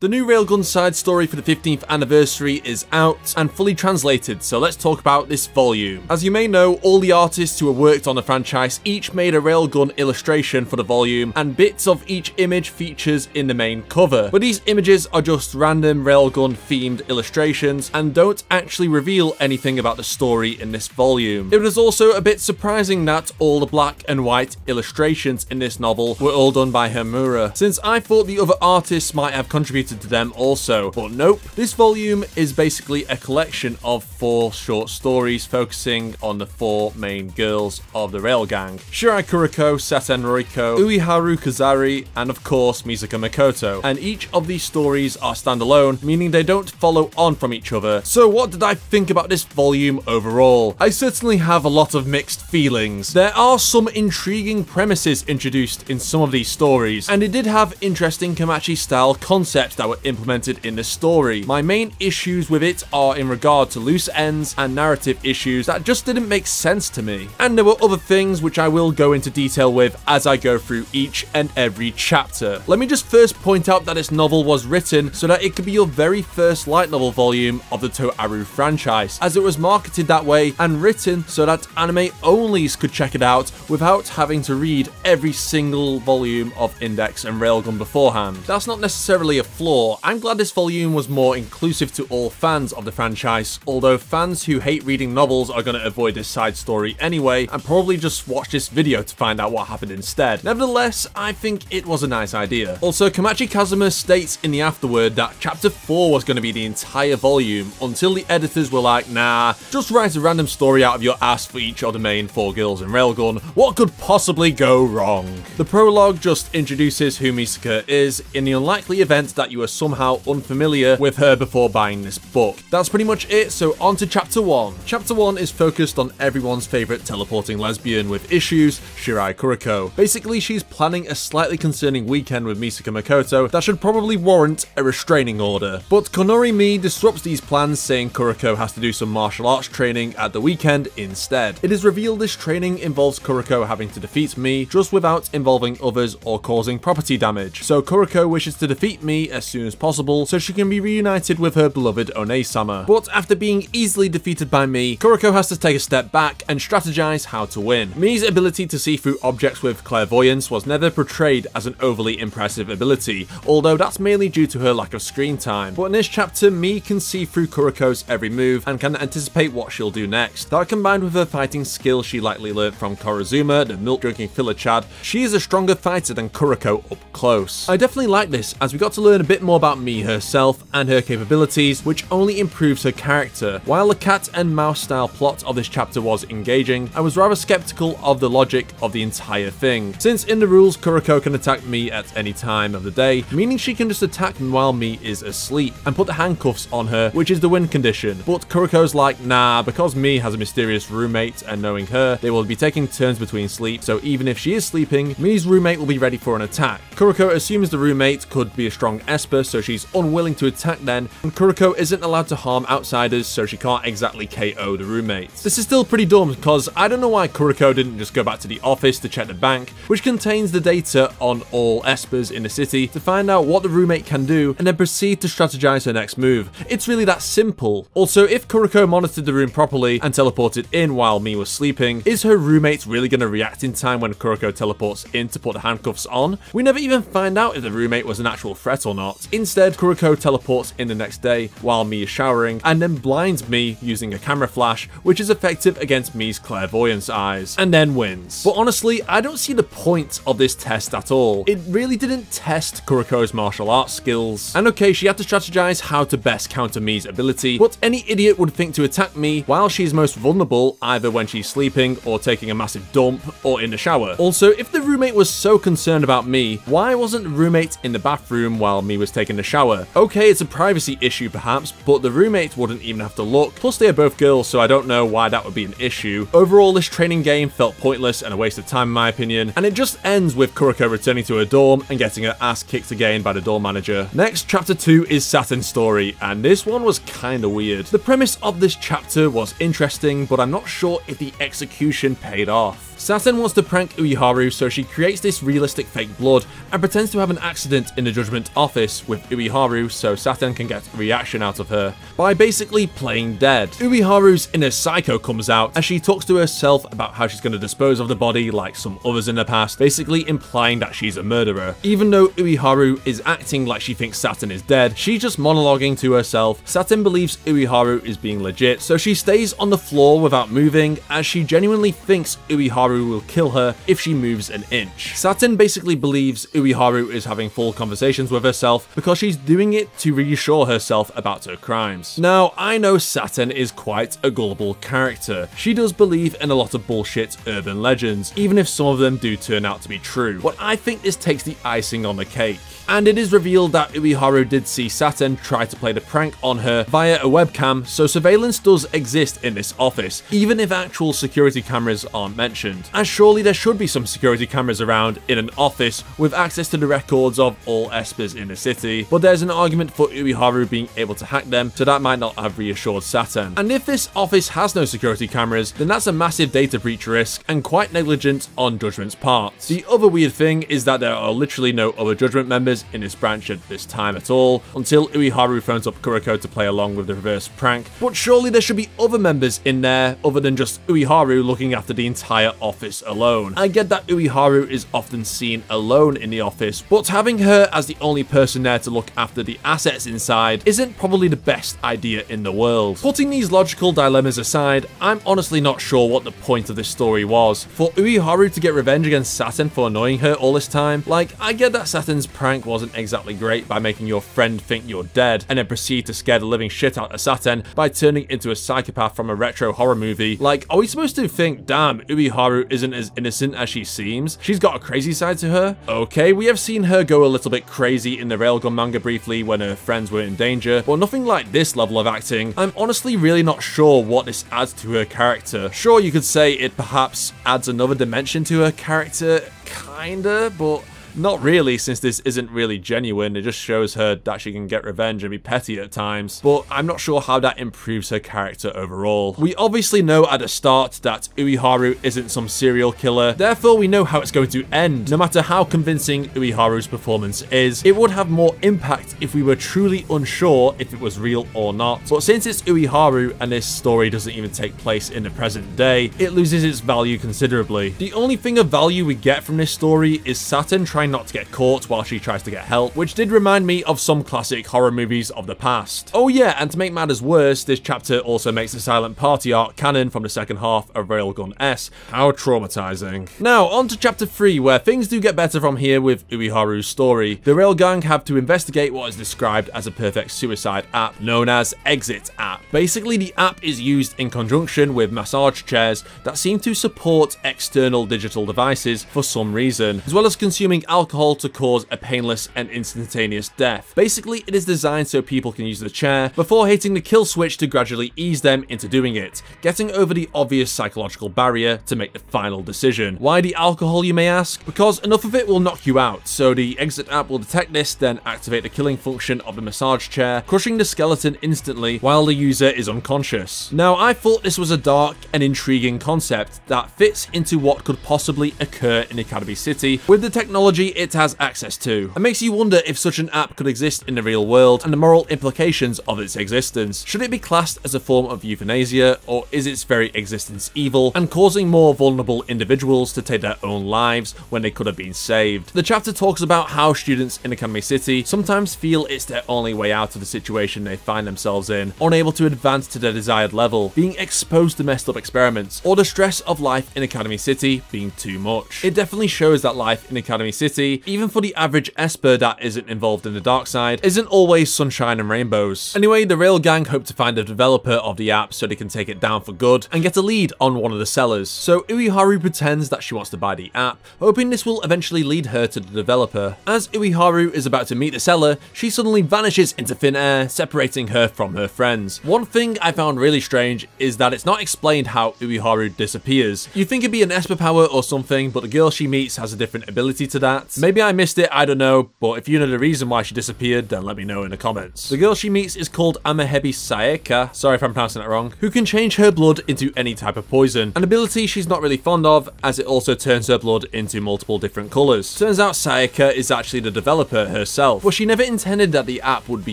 The new Railgun side story for the 15th anniversary is out and fully translated, so let's talk about this volume. As you may know, all the artists who have worked on the franchise each made a Railgun illustration for the volume, and bits of each image features in the main cover. But these images are just random Railgun themed illustrations and don't actually reveal anything about the story in this volume. It was also a bit surprising that all the black and white illustrations in this novel were all done by Haimura, since I thought the other artists might have contributed to them also, but nope. This volume is basically a collection of 4 short stories focusing on the 4 main girls of the rail gang: Shirai Kuriko, Seten Roiko, Ueharu Kazari, and of course Misaka Makoto. And each of these stories are standalone, meaning they don't follow on from each other. So what did I think about this volume overall? I certainly have a lot of mixed feelings. There are some intriguing premises introduced in some of these stories, and it did have interesting Kamachi style concepts that were implemented in the story. My main issues with it are in regard to loose ends and narrative issues that just didn't make sense to me. And there were other things which I will go into detail with as I go through each and every chapter. Let me just first point out that this novel was written so that it could be your very first light novel volume of the Toaru franchise, as it was marketed that way and written so that anime onlys could check it out without having to read every single volume of Index and Railgun beforehand. That's not necessarily a flaw. I'm glad this volume was more inclusive to all fans of the franchise, although fans who hate reading novels are going to avoid this side story anyway and probably just watch this video to find out what happened instead. Nevertheless, I think it was a nice idea. Also, Kamachi Kazuma states in the afterword that chapter 4 was going to be the entire volume until the editors were like, nah, just write a random story out of your ass for each of the main 4 girls in Railgun. What could possibly go wrong? The prologue just introduces who Misaka is in the unlikely event that you are somehow unfamiliar with her before buying this book. That's pretty much it, so on to chapter 1. Chapter 1 is focused on everyone's favourite teleporting lesbian with issues, Shirai Kuriko. Basically, she's planning a slightly concerning weekend with Misaka Makoto that should probably warrant a restraining order. But Konori Mi disrupts these plans, saying Kuriko has to do some martial arts training at the weekend instead. It is revealed this training involves Kuriko having to defeat Mi, just without involving others or causing property damage. So Kuriko wishes to defeat Mi as soon as possible so she can be reunited with her beloved One-sama. But after being easily defeated by Mi, Kuriko has to take a step back and strategize how to win. Mi's ability to see through objects with clairvoyance was never portrayed as an overly impressive ability, although that's mainly due to her lack of screen time. But in this chapter, Mi can see through Kuriko's every move and can anticipate what she'll do next. That combined with her fighting skill she likely learned from Korozuma, the milk-drinking filler Chad, she is a stronger fighter than Kuriko up close. I definitely like this, as we got to learn a bit more about Mi herself and her capabilities, which only improves her character. While the cat and mouse style plot of this chapter was engaging, I was rather skeptical of the logic of the entire thing, since in the rules Kuriko can attack Mi at any time of the day, meaning she can just attack while Mi is asleep and put the handcuffs on her, which is the win condition. But Kuriko's like, nah, because Mi has a mysterious roommate and knowing her, they will be taking turns between sleep, so even if she is sleeping, Mi's roommate will be ready for an attack. Kuriko assumes the roommate could be a strong Esper, so she's unwilling to attack then, and Kuriko isn't allowed to harm outsiders, so she can't exactly KO the roommate. This is still pretty dumb, because I don't know why Kuriko didn't just go back to the office to check the bank, which contains the data on all Espers in the city, to find out what the roommate can do, and then proceed to strategize her next move. It's really that simple. Also, if Kuriko monitored the room properly and teleported in while Mi was sleeping, is her roommate really going to react in time when Kuriko teleports in to put the handcuffs on? We never even find out if the roommate was an actual threat or not. Instead, Kuriko teleports in the next day while Mi is showering and then blinds Mi using a camera flash, which is effective against Mi's clairvoyance eyes, and then wins. But honestly, I don't see the point of this test at all. It really didn't test Kuriko's martial arts skills. And okay, she had to strategize how to best counter Mi's ability, but any idiot would think to attack Mi while she's most vulnerable, either when she's sleeping or taking a massive dump or in the shower. Also, if the roommate was so concerned about Mi, why wasn't the roommate in the bathroom while Mi was taking a shower? Okay, it's a privacy issue perhaps, but the roommate wouldn't even have to look. Plus they are both girls, so I don't know why that would be an issue. Overall, this training game felt pointless and a waste of time in my opinion, and it just ends with Kuriko returning to her dorm and getting her ass kicked again by the dorm manager. Next, chapter 2 is Saturn's story, and this one was kinda weird. The premise of this chapter was interesting, but I'm not sure if the execution paid off. Saten wants to prank Ueharu, so she creates this realistic fake blood and pretends to have an accident in the judgment office with Ueharu so Saten can get a reaction out of her by basically playing dead. Ueharu's inner psycho comes out as she talks to herself about how she's going to dispose of the body like some others in the past, basically implying that she's a murderer. Even though Ueharu is acting like she thinks Saten is dead, she's just monologuing to herself. Saten believes Ueharu is being legit, so she stays on the floor without moving as she genuinely thinks Ueharu will kill her if she moves an inch. Saten basically believes Ueharu is having full conversations with herself because she's doing it to reassure herself about her crimes. Now, I know Saten is quite a gullible character. She does believe in a lot of bullshit urban legends, even if some of them do turn out to be true, but I think this takes the icing on the cake. And it is revealed that Ueharu did see Saten try to play the prank on her via a webcam, so surveillance does exist in this office, even if actual security cameras aren't mentioned. As surely there should be some security cameras around in an office with access to the records of all espers in the city, but there's an argument for Ueharu being able to hack them, so that might not have reassured Saten. And if this office has no security cameras, then that's a massive data breach risk and quite negligent on Judgment's part. The other weird thing is that there are literally no other Judgment members in this branch at this time at all, until Ueharu phones up Kuroko to play along with the reverse prank, but surely there should be other members in there other than just Ueharu looking after the entire office alone. I get that Ueharu is often seen alone in the office, but having her as the only person there to look after the assets inside isn't probably the best idea in the world. Putting these logical dilemmas aside, I'm honestly not sure what the point of this story was. For Ueharu to get revenge against Saten for annoying her all this time, like, I get that Saten's prank wasn't exactly great by making your friend think you're dead and then proceed to scare the living shit out of Saten by turning into a psychopath from a retro horror movie. Like, are we supposed to think, damn, Ueharu isn't as innocent as she seems? She's got a crazy side to her? Okay, we have seen her go a little bit crazy in the Railgun manga briefly when her friends were in danger, but nothing like this level of acting. I'm honestly really not sure what this adds to her character. Sure, you could say it perhaps adds another dimension to her character, kinda, but not really, since this isn't really genuine. It just shows her that she can get revenge and be petty at times, but I'm not sure how that improves her character overall. We obviously know at the start that Ueharu isn't some serial killer, therefore we know how it's going to end. No matter how convincing Ueharu's performance is, it would have more impact if we were truly unsure if it was real or not. But since it's Ueharu and this story doesn't even take place in the present day, it loses its value considerably. The only thing of value we get from this story is Saten trying not to get caught while she tries to get help, which did remind me of some classic horror movies of the past. Oh yeah, and to make matters worse, this chapter also makes the silent party arc canon from the second half of Railgun S. How traumatizing. Now, on to chapter 3, where things do get better from here with Ueharu's story. The Railgang have to investigate what is described as a perfect suicide app, known as Exit App. Basically, the app is used in conjunction with massage chairs that seem to support external digital devices for some reason, as well as consuming alcohol to cause a painless and instantaneous death. Basically, it is designed so people can use the chair before hitting the kill switch to gradually ease them into doing it, getting over the obvious psychological barrier to make the final decision. Why the alcohol, you may ask? Because enough of it will knock you out, so the Exit app will detect this, then activate the killing function of the massage chair, crushing the skeleton instantly while the user is unconscious. Now, I thought this was a dark and intriguing concept that fits into what could possibly occur in Academy City with the technology it has access to, and makes you wonder if such an app could exist in the real world and the moral implications of its existence. Should it be classed as a form of euthanasia, or is its very existence evil and causing more vulnerable individuals to take their own lives when they could have been saved? The chapter talks about how students in Academy City sometimes feel it's their only way out of the situation they find themselves in, unable to advance to their desired level, being exposed to messed up experiments, or the stress of life in Academy City being too much. It definitely shows that life in Academy City, even for the average Esper that isn't involved in the dark side, isn't always sunshine and rainbows. Anyway, the Railgang hope to find the developer of the app so they can take it down for good and get a lead on one of the sellers. So Ueharu pretends that she wants to buy the app, hoping this will eventually lead her to the developer. As Ueharu is about to meet the seller, she suddenly vanishes into thin air, separating her from her friends. One thing I found really strange is that it's not explained how Ueharu disappears. You'd think it'd be an Esper power or something, but the girl she meets has a different ability to that. at? Maybe I missed it, I don't know, but if you know the reason why she disappeared, then let me know in the comments. The girl she meets is called Amahebi Saeka, sorry if I'm pronouncing that wrong, who can change her blood into any type of poison, an ability she's not really fond of, as it also turns her blood into multiple different colours. Turns out Saeka is actually the developer herself, but she never intended that the app would be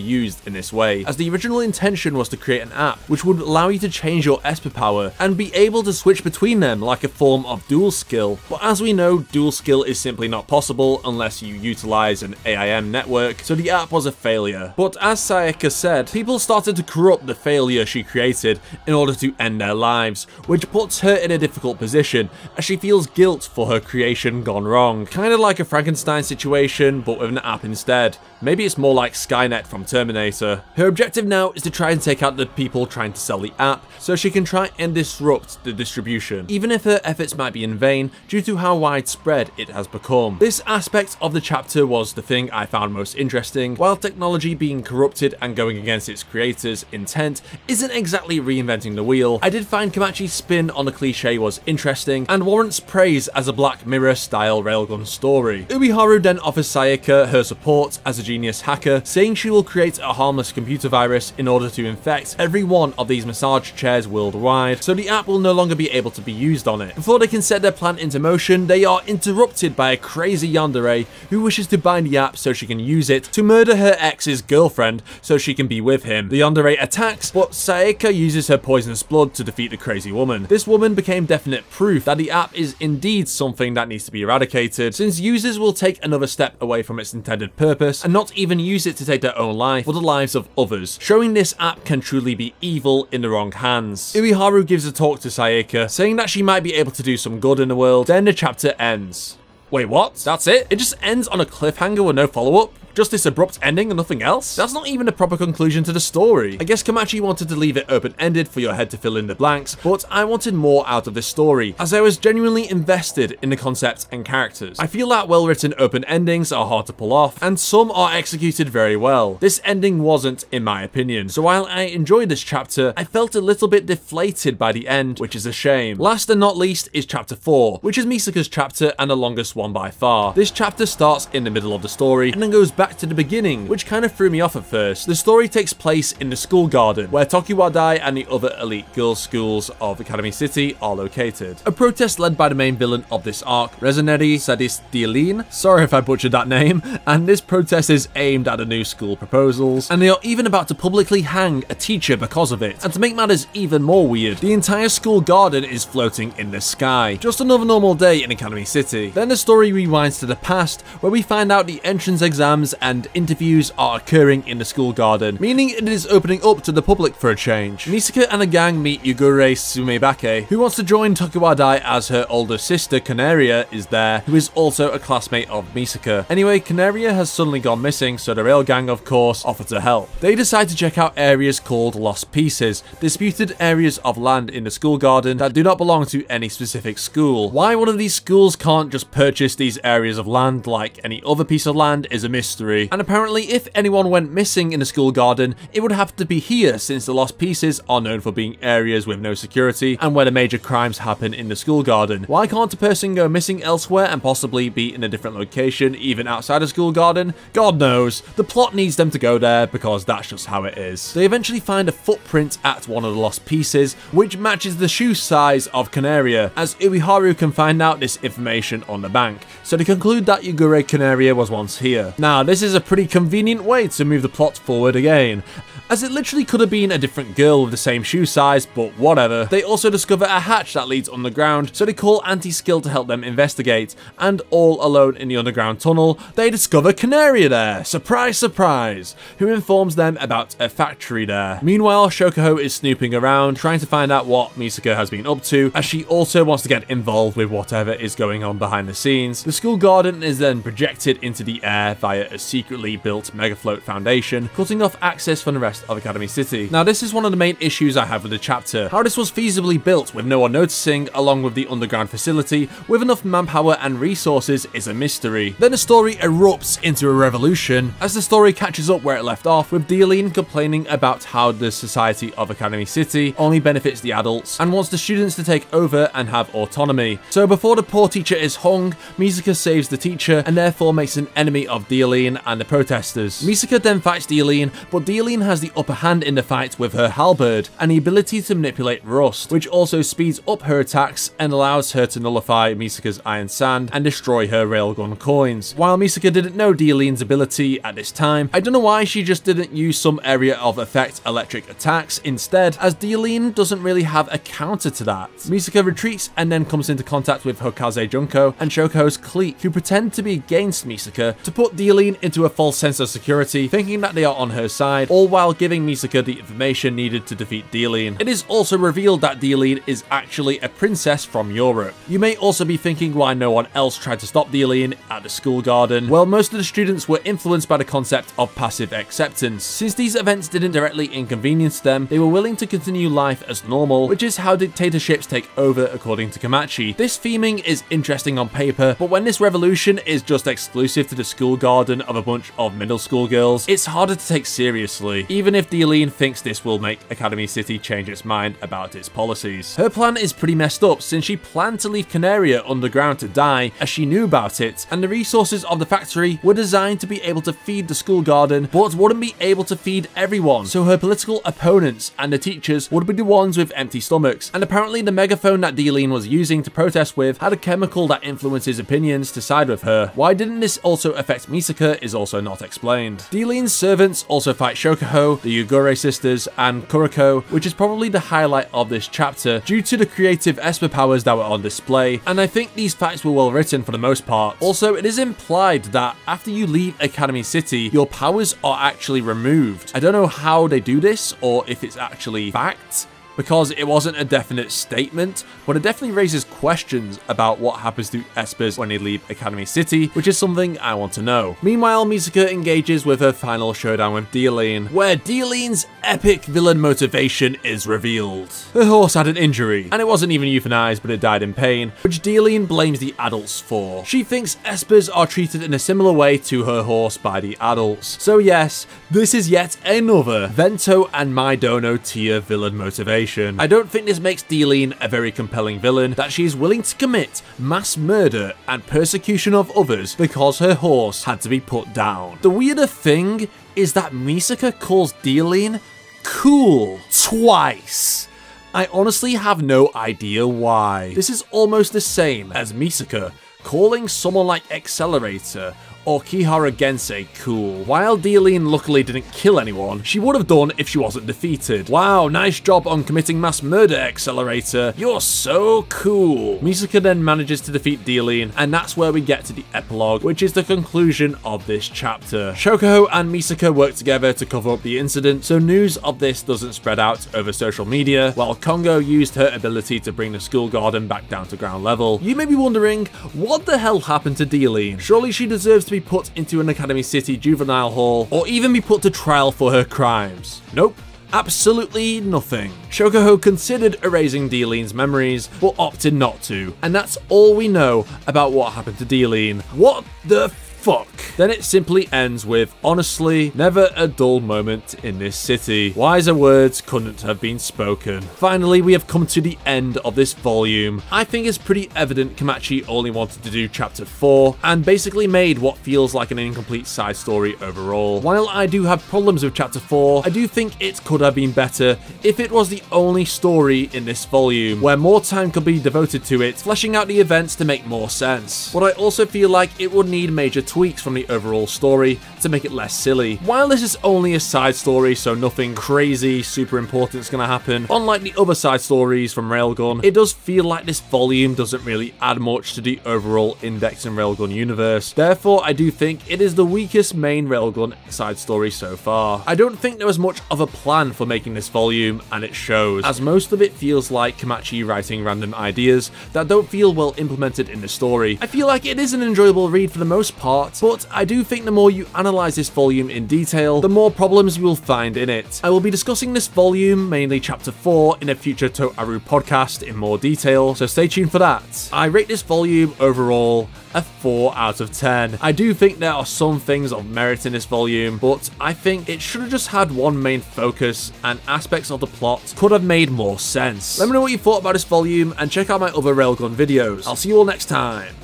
used in this way, as the original intention was to create an app which would allow you to change your Esper power and be able to switch between them like a form of dual skill. But as we know, dual skill is simply not possible unless you utilize an AIM network, so the app was a failure. But as Saeka said, people started to corrupt the failure she created in order to end their lives, which puts her in a difficult position as she feels guilt for her creation gone wrong. Kind of like a Frankenstein situation, but with an app instead. Maybe it's more like Skynet from Terminator. Her objective now is to try and take out the people trying to sell the app, so she can try and disrupt the distribution, even if her efforts might be in vain due to how widespread it has become. This aspect of the chapter was the thing I found most interesting. While technology being corrupted and going against its creator's intent isn't exactly reinventing the wheel, I did find Kamachi's spin on the cliche was interesting and warrants praise as a Black Mirror style railgun story. Ubiharu then offers Saeka her support as a genius hacker, saying she will create a harmless computer virus in order to infect every one of these massage chairs worldwide, so the app will no longer be able to be used on it. Before they can set their plan into motion, they are interrupted by a crazy yandere who wishes to bind the app so she can use it to murder her ex's girlfriend so she can be with him. The yandere attacks, but Saeka uses her poisonous blood to defeat the crazy woman. This woman became definite proof that the app is indeed something that needs to be eradicated, since users will take another step away from its intended purpose and not even use it to take their own life, but the lives of others, showing this app can truly be evil in the wrong hands. Ubiharu gives a talk to Saeka, saying that she might be able to do some good in the world, then the chapter ends. Wait, what? That's it? It just ends on a cliffhanger with no follow-up? Just this abrupt ending and nothing else? That's not even a proper conclusion to the story. I guess Kamachi wanted to leave it open-ended for your head to fill in the blanks, but I wanted more out of this story, as I was genuinely invested in the concepts and characters. I feel that well-written open endings are hard to pull off, and some are executed very well. This ending wasn't, in my opinion, so while I enjoyed this chapter, I felt a little bit deflated by the end, which is a shame. Last and not least is chapter 4, which is Misaka's chapter and the longest one by far. This chapter starts in the middle of the story, and then goes back to the beginning, which kind of threw me off at first. The story takes place in the school garden, where Tokiwadai and the other elite girls' schools of Academy City are located. A protest led by the main villain of this arc, Rezaneri Sadistilin, sorry if I butchered that name, and this protest is aimed at the new school proposals, and they are even about to publicly hang a teacher because of it. And to make matters even more weird, the entire school garden is floating in the sky. Just another normal day in Academy City. Then the story rewinds to the past, where we find out the entrance exams and interviews are occurring in the school garden, meaning it is opening up to the public for a change. Misaka and the gang meet Yugure Sumebake, who wants to join Tokiwadai as her older sister Canaria is there, who is also a classmate of Misaka. Anyway, Canaria has suddenly gone missing, so the rail gang of course offer to help. They decide to check out areas called Lost Pieces, disputed areas of land in the school garden that do not belong to any specific school. Why one of these schools can't just purchase these areas of land like any other piece of land is a mystery. And apparently if anyone went missing in the school garden, it would have to be here, since the Lost Pieces are known for being areas with no security and where the major crimes happen in the school garden. Why can't a person go missing elsewhere and possibly be in a different location, even outside a school garden? God knows. The plot needs them to go there because that's just how it is. They eventually find a footprint at one of the Lost Pieces, which matches the shoe size of Canaria, as Ubiharu can find out this information on the bank. So they conclude that Yugure Canaria was once here. Now, this is a pretty convenient way to move the plot forward again, as it literally could have been a different girl with the same shoe size, but whatever. They also discover a hatch that leads underground, so they call Anti-Skill to help them investigate, and all alone in the underground tunnel, they discover Canaria there, surprise surprise, who informs them about a factory there. Meanwhile, Shokuho is snooping around, trying to find out what Misaka has been up to, as she also wants to get involved with whatever is going on behind the scenes. The school garden is then projected into the air via a a secretly built Megafloat foundation, cutting off access from the rest of Academy City. Now this is one of the main issues I have with the chapter. How this was feasibly built with no one noticing, along with the underground facility, with enough manpower and resources, is a mystery. Then the story erupts into a revolution, as the story catches up where it left off, with Dealine complaining about how the society of Academy City only benefits the adults, and wants the students to take over and have autonomy. So before the poor teacher is hung, Misaka saves the teacher, and therefore makes an enemy of Dealine and the protesters. Misaka then fights Dealine, but Dealine has the upper hand in the fight with her halberd, and the ability to manipulate rust, which also speeds up her attacks and allows her to nullify Misaka's iron sand and destroy her railgun coins. While Misaka didn't know Dealine's ability at this time, I don't know why she just didn't use some area of effect electric attacks instead, as Dealine doesn't really have a counter to that. Misaka retreats and then comes into contact with Hokaze Junko and Shoko's clique, who pretend to be against Misaka to put Dealine into a false sense of security, thinking that they are on her side, all while giving Misaka the information needed to defeat Dealine. It is also revealed that Dealine is actually a princess from Europe. You may also be thinking why no one else tried to stop Dealine at the school garden. Well, most of the students were influenced by the concept of passive acceptance. Since these events didn't directly inconvenience them, they were willing to continue life as normal, which is how dictatorships take over according to Kamachi. This theming is interesting on paper, but when this revolution is just exclusive to the school garden of a bunch of middle school girls, it's harder to take seriously, even if Dealine thinks this will make Academy City change its mind about its policies. Her plan is pretty messed up, since she planned to leave Canaria underground to die as she knew about it, and the resources of the factory were designed to be able to feed the school garden, but wouldn't be able to feed everyone, so her political opponents and the teachers would be the ones with empty stomachs. And apparently the megaphone that Dealine was using to protest with had a chemical that influences opinions to side with her. Why didn't this also affect Misaka is also not explained. Dealine's servants also fight Shokuho, the Yugure sisters, and Kuroko, which is probably the highlight of this chapter due to the creative Esper powers that were on display, and I think these fights were well written for the most part. Also, it is implied that after you leave Academy City, your powers are actually removed. I don't know how they do this, or if it's actually fact, because it wasn't a definite statement, but it definitely raises questions about what happens to Espers when they leave Academy City, which is something I want to know. Meanwhile, Misaka engages with her final showdown with Dealine, where Dealine's epic villain motivation is revealed. Her horse had an injury, and it wasn't even euthanized, but it died in pain, which Dealine blames the adults for. She thinks Espers are treated in a similar way to her horse by the adults. So yes, this is yet another Vento and Maidono tier villain motivation. I don't think this makes Dealine a very compelling villain, that she is willing to commit mass murder and persecution of others because her horse had to be put down. The weirder thing is that Misaka calls Dealine cool twice. I honestly have no idea why. This is almost the same as Misaka calling someone like Accelerator or Kihara Gensei cool. While Dealine luckily didn't kill anyone, she would have done if she wasn't defeated. Wow, nice job on committing mass murder, Accelerator. You're so cool. Misaka then manages to defeat Dealine, and that's where we get to the epilogue, which is the conclusion of this chapter. Shokuho and Misaka work together to cover up the incident, so news of this doesn't spread out over social media, while Kongo used her ability to bring the school garden back down to ground level. You may be wondering, what the hell happened to Dealine? Surely she deserves to be put into an Academy City juvenile hall, or even be put to trial for her crimes. Nope. Absolutely nothing. Shokuho considered erasing Dealine's memories, but opted not to. And that's all we know about what happened to Dealine. What the fuck? Then it simply ends with, honestly, never a dull moment in this city. Wiser words couldn't have been spoken. Finally, we have come to the end of this volume. I think it's pretty evident Kamachi only wanted to do chapter 4 and basically made what feels like an incomplete side story overall. While I do have problems with chapter 4, I do think it could have been better if it was the only story in this volume, where more time could be devoted to it, fleshing out the events to make more sense. But I also feel like it would need major tweaks from the overall story to make it less silly. While this is only a side story, so nothing crazy super important is going to happen, unlike the other side stories from Railgun, it does feel like this volume doesn't really add much to the overall Index and Railgun universe. Therefore, I do think it is the weakest main Railgun side story so far. I don't think there was much of a plan for making this volume, and it shows, as most of it feels like Kamachi writing random ideas that don't feel well implemented in the story. I feel like it is an enjoyable read for the most part, part, but I do think the more you analyze this volume in detail, the more problems you will find in it. I will be discussing this volume, mainly chapter 4, in a future Toaru podcast in more detail, so stay tuned for that. I rate this volume overall a 4 out of 10. I do think there are some things of merit in this volume, but I think it should have just had one main focus and aspects of the plot could have made more sense. Let me know what you thought about this volume and check out my other Railgun videos. I'll see you all next time.